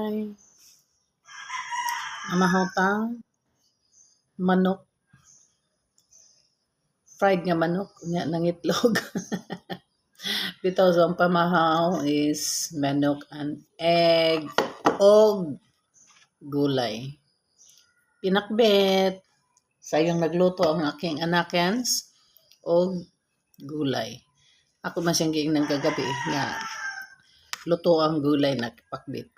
Hi! Amahotang manok. Fried nga manok. Nga ng itlog. Because ang pamahaw is manok and egg o gulay. Pinakbet. Sayang nagluto ang aking anakens o gulay. Ako man siyang giing ng kagabi nga luto ang gulay na pakbit.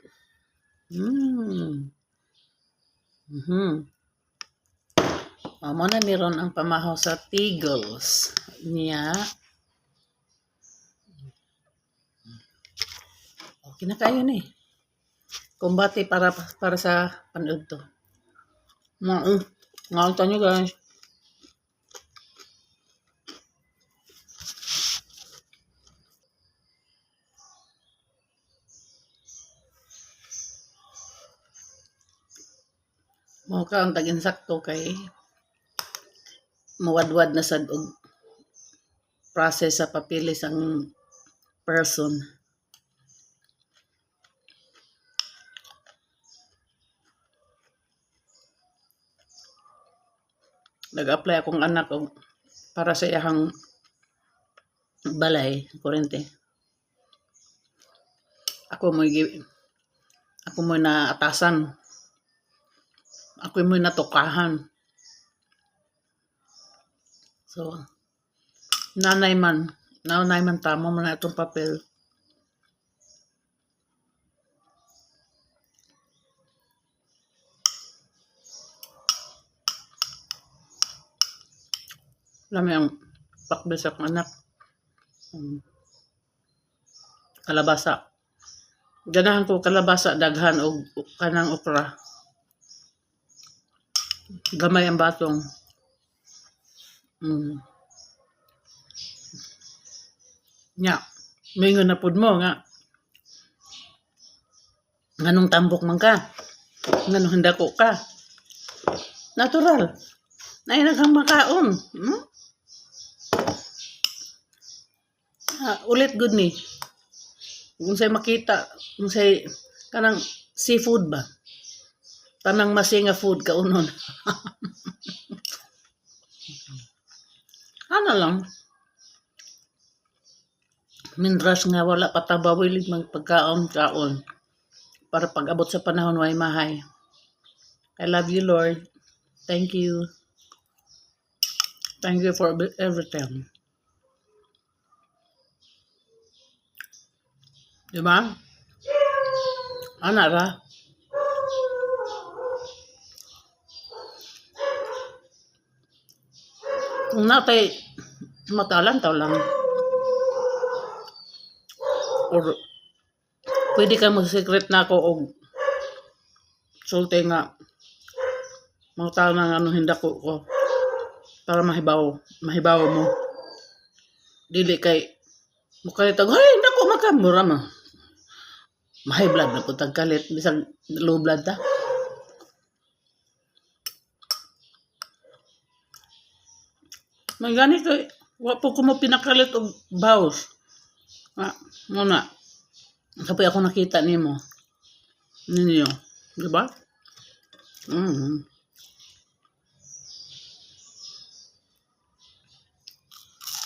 Amo na meron ang pamahaw sa tigles niya. Okay na kayo ni. Kumbati para sa panood to. Nga nyo guys. Mukha ang tag-insakto kay mawadwad na sad og process sa papilis ang person. Nag-apply akong anak og para sa iyang balay, kurente. Ako mo na atasan. Ako mo natukahan. So, nanay man tamo mo na itong papel. Alam mo yung pakbet sa anak. Kalabasa. Ganahan ko kalabasa, daghan o kanang okra. Gamay ang batong. Nya, mingon na pud mo nga. Nganong tambok man ka? Nganong handako ka? Natural. Nainag kang makaon. Ulit good ni. Kung say makita, kung say kanang seafood ba? Tanang masinga food kaunon. Ano lang? Mindras nga wala patabawilig magpagkaon-kaon para pag-abot sa panahon way mahay. I love you, Lord. Thank you. Thank you for everything. Diba? Ano ra? Kung natay matalan taw lang. Or pwede ka mag-secret na ako og sulti nga mga nga ano hindako ko para mahibaw mo. Dili kay mukalit ay nako makamura mo. High blood na po tagkalit bisag low blood ta. May gani kay wa po ko mo pinakalit og baos. Muna. Kapag ako nakita nimo. Ninyo, di ba?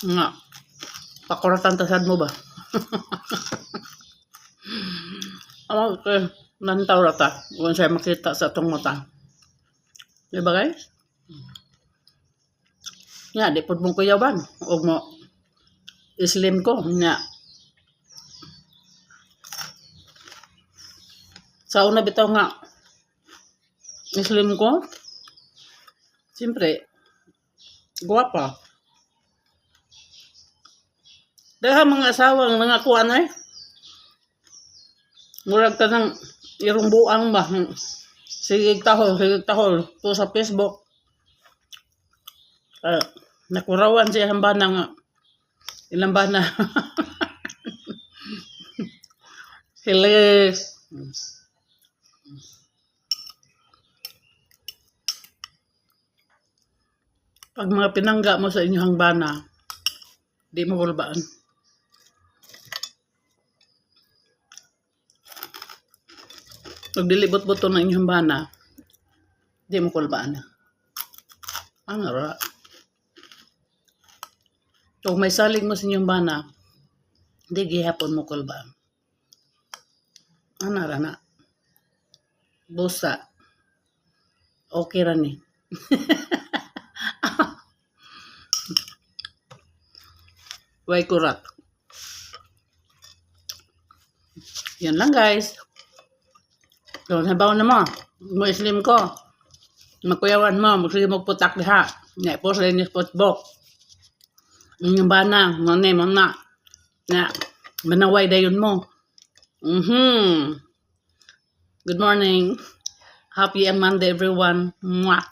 Nga. Pakuratan tasad mo ba? Okay, nantaw rata. Kung siya makita sa itong mata. Di ba guys? Nga, di po mong kuyawan. O mo islim ko. Nga. Sa una bitaw nga islim ko. Siyempre, guwapa. Dahil mga asawang mga kuwan eh. Murag ka ng irong buang ba? Sigig tahol. To sa Facebook. Nakurawan siya hambana nga. Ilang ba na? Hilis. Pag mga pinangga mo sa inyong bana, di mo bulbaan. Pag dilibot-buto ng inyong bana, di mo kulbaan na. Ano ra? Kung may salig mo sa inyong bana, di gihapon mo kulbaan. Ano ra na? Busa. Okay ra ni. Way kurat. Yan lang guys. So, sabaw na mo. Mo-slim ko. Magkuyawan mo. Magsige mo putak diha. Naipos rin ni Spotbok. Inyong bana. Mane mo na. Na. Manaway dayon mo. Good morning. Happy Monday everyone. Mwah.